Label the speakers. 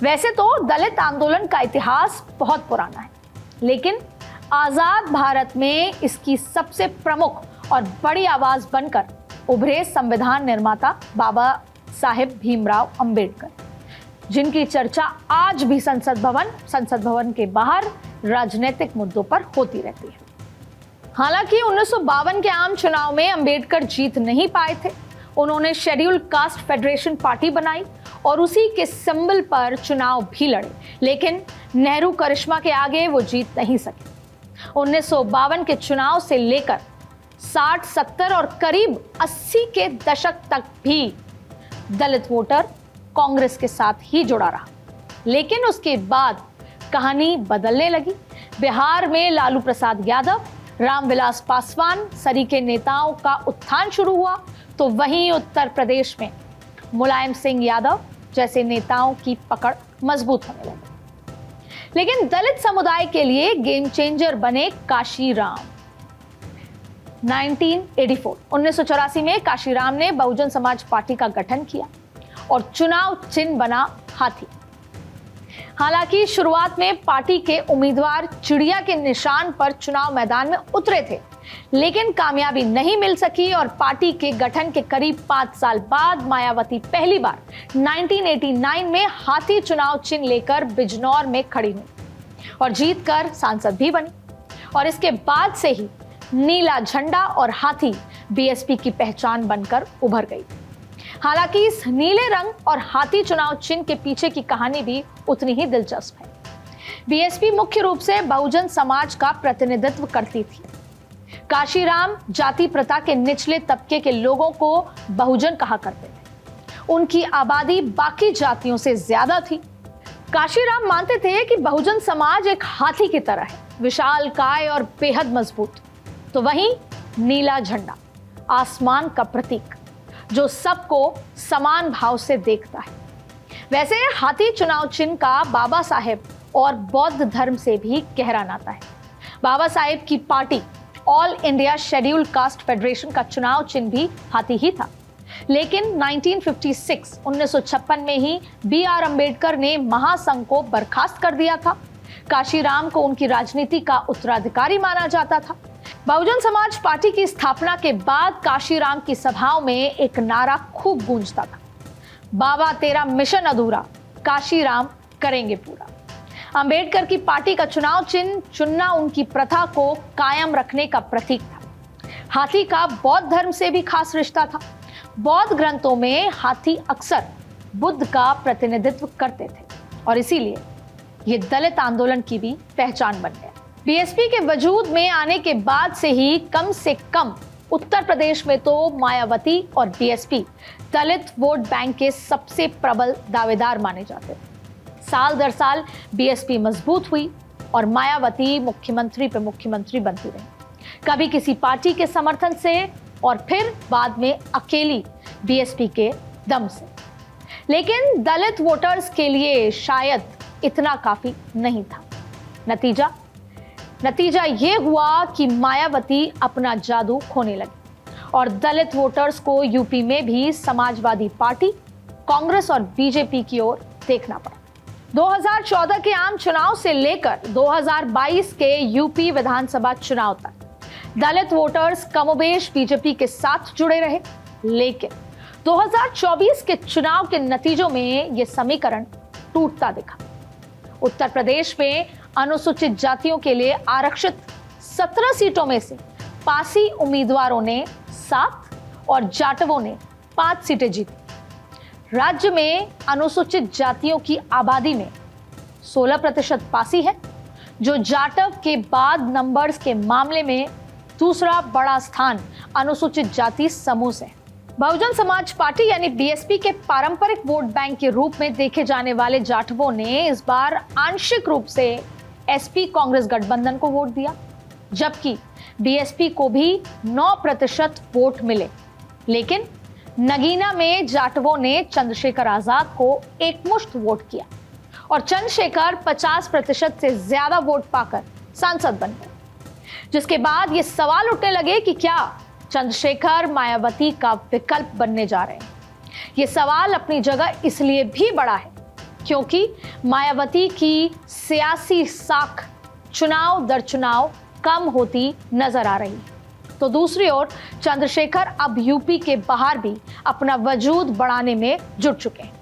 Speaker 1: वैसे तो दलित आंदोलन का इतिहास बहुत पुराना है, लेकिन आजाद भारत में इसकी सबसे प्रमुख और बड़ी आवाज बनकर उभरे संविधान निर्माता बाबा साहेब भीमराव अंबेडकर, जिनकी चर्चा आज भी संसद भवन के बाहर राजनीतिक मुद्दों पर होती रहती है। हालांकि 1952 के आम चुनाव में अंबेडकर जीत नहीं पाए थे। उन्होंने शेड्यूल्ड कास्ट फेडरेशन पार्टी बनाई और उसी के सिंबल पर चुनाव भी लड़े, लेकिन नेहरू करिश्मा के आगे वो जीत नहीं सके। 1952 के चुनाव से लेकर 60, 70 और करीब 80 के दशक तक भी दलित वोटर कांग्रेस के साथ ही जुड़ा रहा, लेकिन उसके बाद कहानी बदलने लगी। बिहार में लालू प्रसाद यादव, रामविलास पासवान सरीखे नेताओं का उत्थान शुरू हुआ, तो वहीं उत्तर प्रदेश में मुलायम सिंह यादव जैसे नेताओं की पकड़ मजबूत होने लगी। लेकिन दलित समुदाय के लिए गेम चेंजर बने काशीराम। 1984 में काशीराम ने बहुजन समाज पार्टी का गठन किया और चुनाव चिन्ह बना हाथी। हालांकि शुरुआत में पार्टी के उम्मीदवार चिड़िया के निशान पर चुनाव मैदान में उतरे थे, लेकिन कामयाबी नहीं मिल सकी और पार्टी के गठन के करीब 5 साल बाद मायावती पहली बार 1989 में हाथी चुनाव चिन्ह लेकर बिजनौर में खड़ी हुई और जीतकर सांसद भी बनी। और इसके बाद से ही नीला झंडा और हाथी बीएसपी की पहचान बनकर उभर गई। हालांकि इस नीले रंग और हाथी चुनाव चिन्ह के पीछे की कहानी भी उतनी ही दिलचस्प है। बीएसपी मुख्य रूप से बहुजन समाज का प्रतिनिधित्व करती थी। काशीराम जाति प्रथा के निचले तबके के लोगों को बहुजन कहा करते थे। उनकी आबादी बाकी जातियों से ज्यादा थी। काशीराम मानते थे कि बहुजन समाज एक हाथी की तरह है, विशालकाय और बेहद मजबूत। तो वहीं नीला झंडा, आसमान का प्रतीक, जो सबको समान भाव से देखता है। वैसे हाथी चुनाव चिन्ह का बाबा साहेब और बौद्ध धर्म से भी गहरा नाता है। बाबा साहेब की party all India scheduled caste federation का चुनाव चिन्ह भी हाथी ही था, लेकिन 1956 में ही BR अंबेडकर ने महासंघ को बर्खास्त कर दिया था। काशीराम को उनकी राजनीति का उत्तराधिकारी माना जाता था। बहुजन समाज पार्टी की स्थापना के बाद काशीराम की सभाओं में एक नारा खूब गूंजता था, बाबा तेरा मिशन अधूरा, काशीराम करेंगे पूरा। अंबेडकर की पार्टी का चुनाव चिन्ह चुनना उनकी प्रथा को कायम रखने का प्रतीक था। हाथी का बौद्ध धर्म से भी खास रिश्ता था। बौद्ध ग्रंथों में हाथी अक्सर बुद्ध का प्रतिनिधित्व करते थे और इसीलिए ये दलित आंदोलन की भी पहचान बन गया। बीएसपी के वजूद में आने के बाद से कम उत्तर प्रदेश में तो मायावती और बीएसपी दलित वोट बैंक के सबसे प्रबल दावेदार माने जाते थे। साल दर साल बीएसपी मजबूत हुई और मायावती मुख्यमंत्री पे मुख्यमंत्री बनती रही, कभी किसी पार्टी के समर्थन से और फिर बाद में अकेली बीएसपी के दम से। लेकिन दलित वोटर्स के लिए शायद इतना काफी नहीं था। नतीजा ये हुआ कि मायावती अपना जादू खोने लगी और दलित वोटर्स को यूपी में भी समाजवादी पार्टी, कांग्रेस और बीजेपी की ओर देखना पड़ा। 2014 के आम चुनाव से लेकर 2022 के यूपी विधानसभा चुनाव तक दलित वोटर्स कमोबेश बीजेपी के साथ जुड़े रहे, लेकिन 2024 के चुनाव के नतीजों में यह समीकरण टूटता दिखा। उत्तर प्रदेश में अनुसूचित जातियों के लिए आरक्षित 17 सीटों में से पासी उम्मीदवारों ने 7 और जाटवों ने 5 सीटें जीती। राज्य में अनुसूचित जातियों की आबादी में 16% पासी है, जो जाटव के बाद नंबर्स के मामले में दूसरा बड़ा स्थान अनुसूचित जाति समूह से। बहुजन समाज पार्टी यानी बीएसपी के पारंपरिक वोट बैंक के रूप में देखे जाने वाले जाटवों ने इस बार आंशिक रूप से एसपी कांग्रेस गठबंधन को वोट दिया, जबकि बीएसपी को भी 9% वोट मिले। लेकिन नगीना में जाटवों ने चंद्रशेखर आजाद को एकमुश्त वोट किया और चंद्रशेखर 50% से ज्यादा वोट पाकर सांसद बन गए, जिसके बाद ये सवाल उठने लगे कि क्या चंद्रशेखर मायावती का विकल्प बनने जा रहे हैं। ये सवाल अपनी जगह इसलिए भी बड़ा है क्योंकि मायावती की सियासी साख चुनाव दर चुनाव कम होती नजर आ रही। तो दूसरी ओर चंद्रशेखर अब यूपी के बाहर भी अपना वजूद बढ़ाने में जुट चुके हैं।